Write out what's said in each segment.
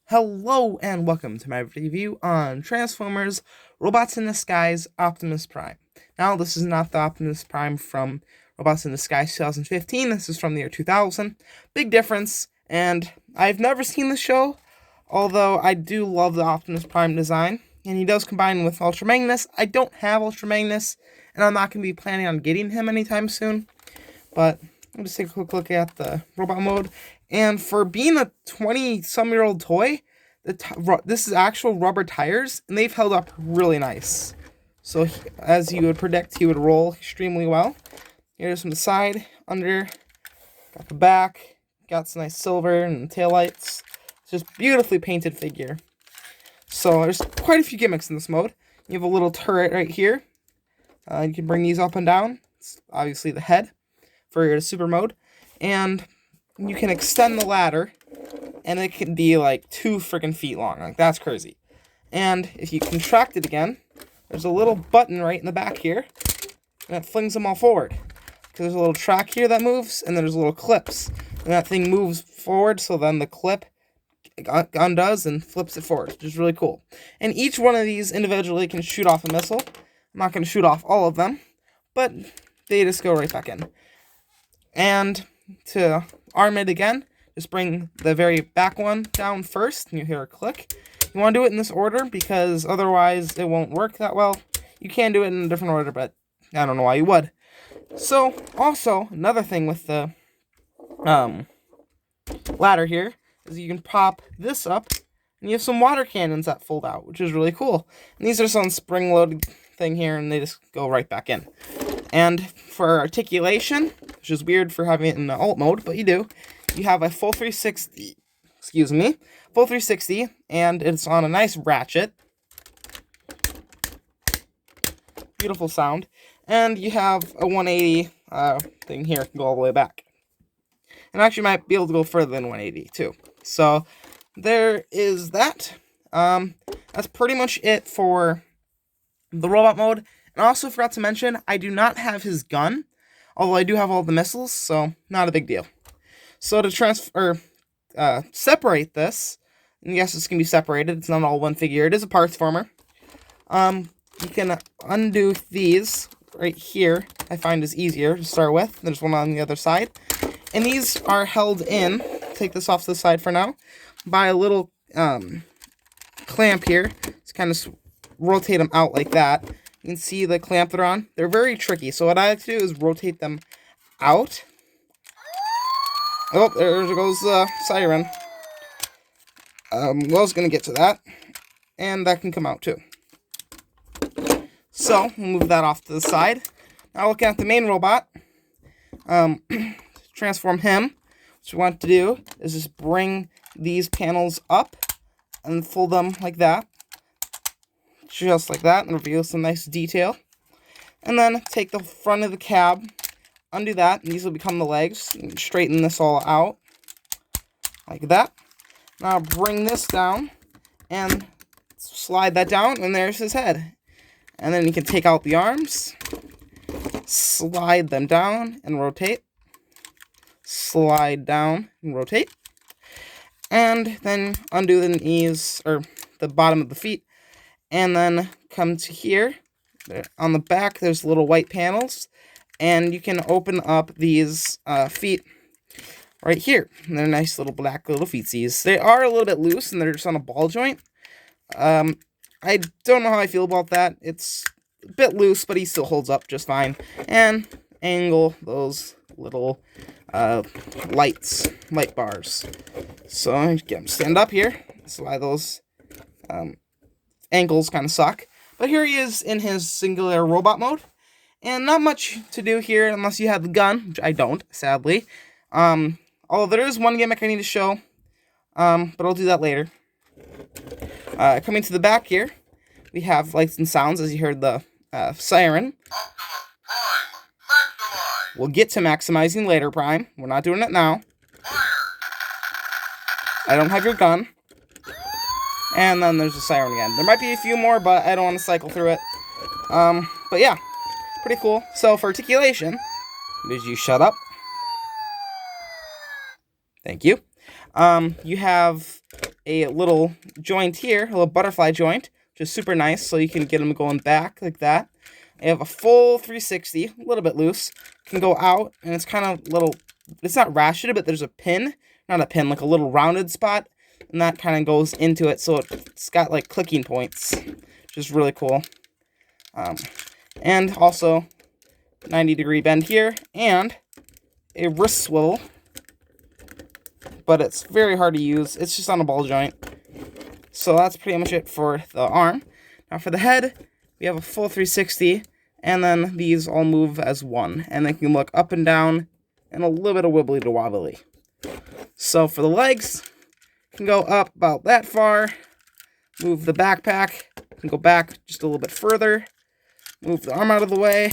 Hello and welcome to my review on Transformers Robots in Disguise Optimus Prime. Now, this is not the Optimus Prime from Robots in Disguise 2015, this is from the year 2000. Big difference, and I've never seen the show, although I do love the Optimus Prime design, and he does combine with Ultra Magnus. I don't have Ultra Magnus, and I'm not going to be planning on getting him anytime soon, but I'll just take a quick look at the robot mode. And for being a 20-some-year-old toy, this is actual rubber tires, and they've held up really nice. So, as you would predict, he would roll extremely well. Here's from the side, under, got the back, got some nice silver and taillights. It's just beautifully painted figure. So, there's quite a few gimmicks in this mode. You have a little turret right here. You can bring these up and down. It's obviously the head for your super mode. And you can extend the ladder, and it can be like 2 freaking feet long. Like, that's crazy. And if you contract it again, there's a little button right in the back here, and it flings them all forward. Because there's a little track here that moves, and there's little clips. And that thing moves forward, so then the clip undoes and flips it forward, which is really cool. And each one of these individually can shoot off a missile. I'm not going to shoot off all of them, but they just go right back in. And to arm it again, just bring the very back one down first, and you hear a click. You want to do it in this order, because otherwise it won't work that well. You can do it in a different order, but I don't know why you would. So, also, another thing with the ladder here, is you can pop this up, and you have some water cannons that fold out, which is really cool. And these are some spring-loaded thing here, and they just go right back in. And for articulation, which is weird for having it in the alt mode, but you do, you have a full 360, full 360, and it's on a nice ratchet. Beautiful sound. And you have a 180 thing here, can go all the way back. And actually might be able to go further than 180 too. So there is that. That's pretty much it for the robot mode. And I also forgot to mention, I do not have his gun, although I do have all the missiles, so not a big deal. So to separate this, and yes, it's going to be separated, it's not all one figure, it is a parts former. You can undo these right here, I find is easier to start with. There's one on the other side. And these are held in, take this off to the side for now, by a little clamp here. Just kind of rotate them out like that. You can see the clamp they're on. They're very tricky, so what I like to do is rotate them out. Oh, there goes the siren. I was going to get to that. And that can come out too. So, we'll move that off to the side. Now looking at the main robot. Transform him. What you want to do is just bring these panels up and fold them like that. Just like that, and reveal some nice detail. And then take the front of the cab, undo that, and these will become the legs. And straighten this all out, like that. Now bring this down, and slide that down, and there's his head. And then you can take out the arms, slide them down, and rotate. Slide down, and rotate. And then undo the knees, or the bottom of the feet. And then come to here. On the back, there's little white panels. And you can open up these feet right here. And they're nice little black little feetsies. They are a little bit loose, and they're just on a ball joint. I don't know how I feel about that. It's a bit loose, but he still holds up just fine. And angle those little light bars. So I get him stand up here. Slide those ankles kind of suck. But here he is in his singular robot mode. And not much to do here unless you have the gun, which I don't, sadly. Although there is one gimmick I need to show. But I'll do that later. Coming to the back here, we have lights and sounds, as you heard the siren. We'll get to maximizing later, Prime. We're not doing it now. I don't have your gun. And then there's the siren again. There might be a few more, but I don't want to cycle through it. But yeah, pretty cool. So for articulation, did you shut up? Thank you. You have a little joint here, a little butterfly joint, which is super nice, so you can get them going back like that. I have a full 360, a little bit loose, can go out, and it's kind of little, it's not ratcheted, but there's a pin, not a pin, like a little rounded spot, and that kind of goes into it, so it's got like clicking points, which is really cool. And also 90-degree bend here, and a wrist swivel, but it's very hard to use. It's just on a ball joint. So that's pretty much it for the arm. Now for the head, we have a full 360, and then these all move as one, and they can look up and down, and a little bit of wibbly to wobbly. So for the legs, you can go up about that far, move the backpack, can go back just a little bit further, move the arm out of the way,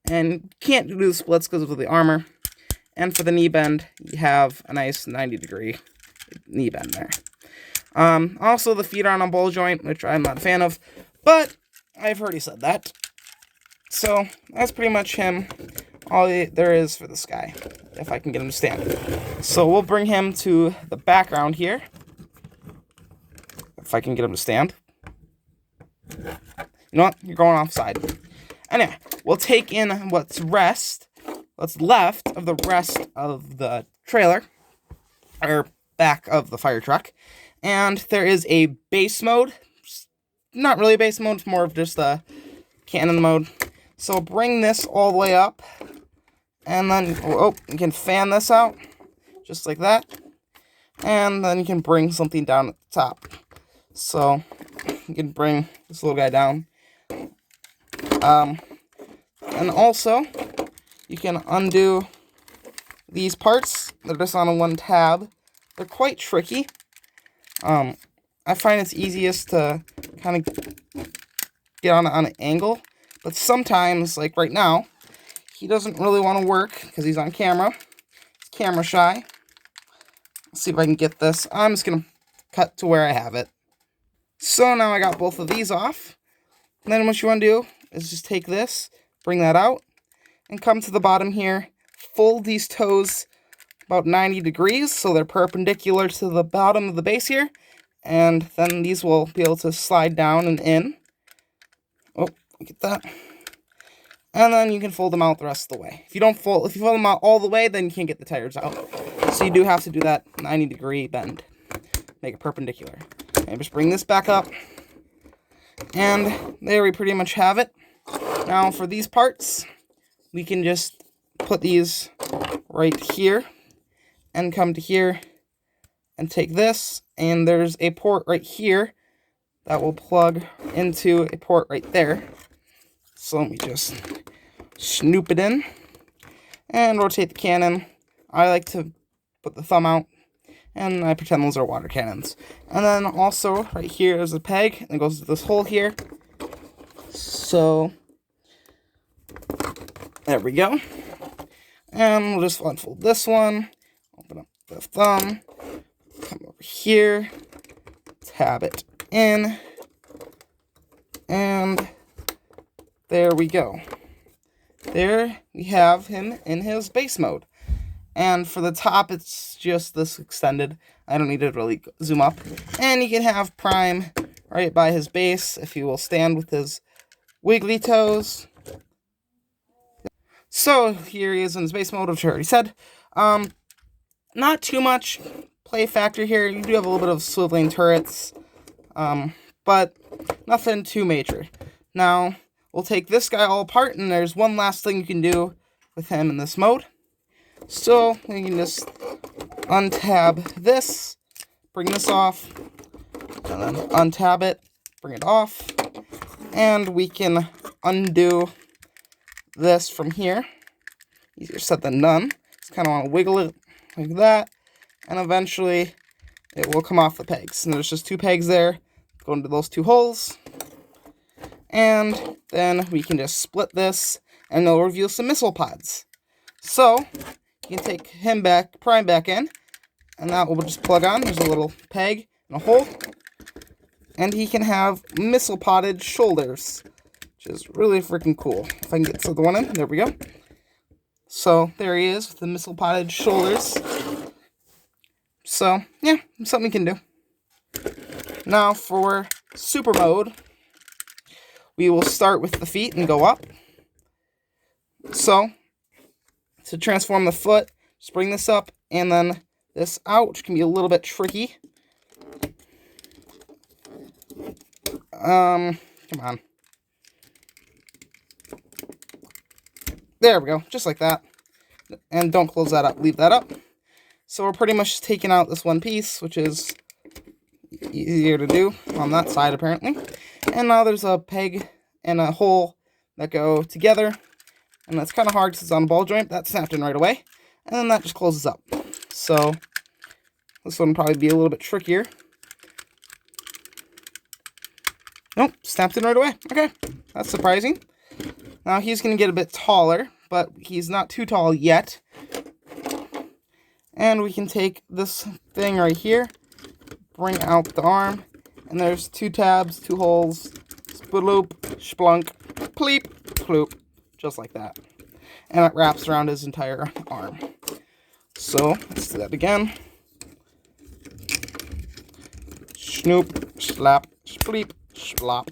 and can't do the splits because of the armor. And for the knee bend, you have a nice 90-degree knee bend there. Also, the feet are on a ball joint, which I'm not a fan of, but I've already said that. So that's pretty much him. All there is for this guy, if I can get him to stand. So we'll bring him to the background here, if I can get him to stand. You know what? You're going offside. Anyway, we'll take in what's left of the rest of the trailer, or back of the fire truck, and there is a base mode. Not really a base mode, it's more of just a cannon mode. So bring this all the way up, and then, you can fan this out, just like that, and then you can bring something down at the top. So you can bring this little guy down. And also, you can undo these parts. They're just on one tab. They're quite tricky. I find it's easiest to kind of get on an angle, but sometimes, like right now, he doesn't really want to work because he's on camera. He's camera shy. Let's see if I can get this. I'm just going to cut to where I have it. So now I got both of these off. And then what you want to do is just take this, bring that out, and come to the bottom here, fold these toes about 90 degrees so they're perpendicular to the bottom of the base here, and then these will be able to slide down and in. Oh, get that. And then you can fold them out the rest of the way. If you fold them out all the way, then you can't get the tires out. So you do have to do that 90-degree bend. Make it perpendicular. And just bring this back up. And there we pretty much have it. Now for these parts, we can just put these right here and come to here and take this, and there's a port right here that will plug into a port right there. So let me just snoop it in and rotate the cannon. I like to put the thumb out, and I pretend those are water cannons. And then also right here is a peg, and it goes to this hole here. So there we go. And we'll just unfold this one, open up the thumb, come over here, tab it in, and there we go. There we have him in his base mode. And for the top, it's just this extended. I don't need to really zoom up. And you can have Prime right by his base if he will stand with his wiggly toes. So here he is in his base mode, which I already said. Not too much play factor here. You do have a little bit of swiveling turrets, but nothing too major. Now, we'll take this guy all apart, and there's one last thing you can do with him in this mode. So, you can just untab this, bring this off, and then untab it, bring it off, and we can undo this from here. Easier said than done. Just kind of want to wiggle it like that, and eventually it will come off the pegs. And there's just two pegs there, go into those two holes, and then we can just split this, and it'll reveal some missile pods. So, you can take him back, Prime back in, and that will just plug on. There's a little peg and a hole, and he can have missile podded shoulders, which is really freaking cool. If I can get the one in, there we go. So there he is with the missile podded shoulders. So yeah, something you can do. Now for super mode, we will start with the feet and go up. So, to transform the foot, just bring this up and then this out, which can be a little bit tricky. Come on. There we go, just like that. And don't close that up, leave that up. So we're pretty much taking out this one piece, which is easier to do on that side apparently. And now there's a peg and a hole that go together. And that's kind of hard because it's on a ball joint. That snapped in right away. And then that just closes up. So this one will probably be a little bit trickier. Nope, snapped in right away. Okay, that's surprising. Now he's going to get a bit taller, but he's not too tall yet. And we can take this thing right here, bring out the arm, and there's 2 tabs, 2 holes, sploop, splunk, pleep, ploop, just like that. And it wraps around his entire arm. So, let's do that again. Snoop, slap, spleep, splop.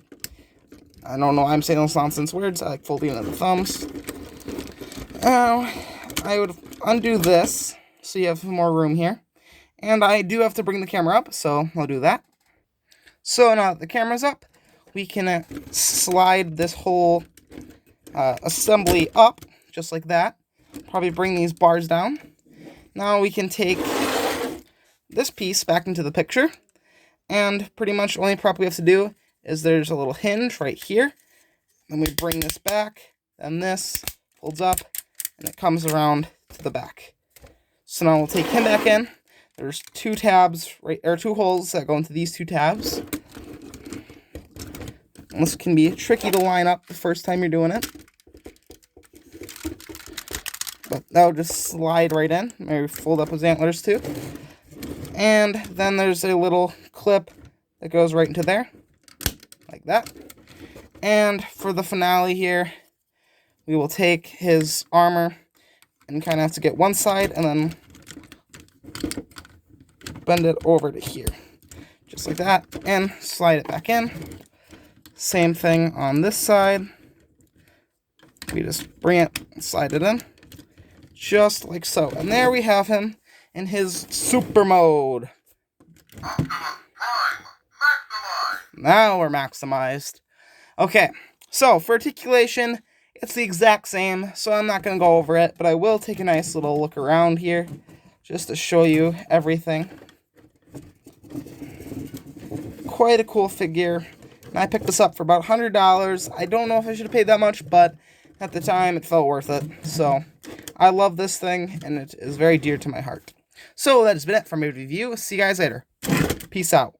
I don't know why I'm saying those nonsense words. I like folding in the thumbs. Now, I would undo this so you have more room here. And I do have to bring the camera up, so I'll do that. So now that the camera's up, we can slide this whole assembly up, just like that. Probably bring these bars down. Now we can take this piece back into the picture. And pretty much the only prep we have to do is there's a little hinge right here. Then we bring this back, and this folds up, and it comes around to the back. So now we'll take him back in. There's 2 tabs, right, or 2 holes that go into these 2 tabs. And this can be tricky to line up the first time you're doing it. But that'll just slide right in. Maybe fold up his antlers too. And then there's a little clip that goes right into there. Like that. And for the finale here, we will take his armor and kind of have to get one side and then bend it over to here. Just like that. And slide it back in. Same thing on this side. We just bring it and slide it in. Just like so. And there we have him in his super mode. Optimus Prime, maximize! Now we're maximized. Okay, so for articulation, it's the exact same, so I'm not going to go over it, but I will take a nice little look around here just to show you everything. Quite a cool figure. And I picked this up for about $100. I don't know if I should have paid that much, but at the time it felt worth it. So I love this thing, and it is very dear to my heart. So that has been it for my review. See you guys later. Peace out.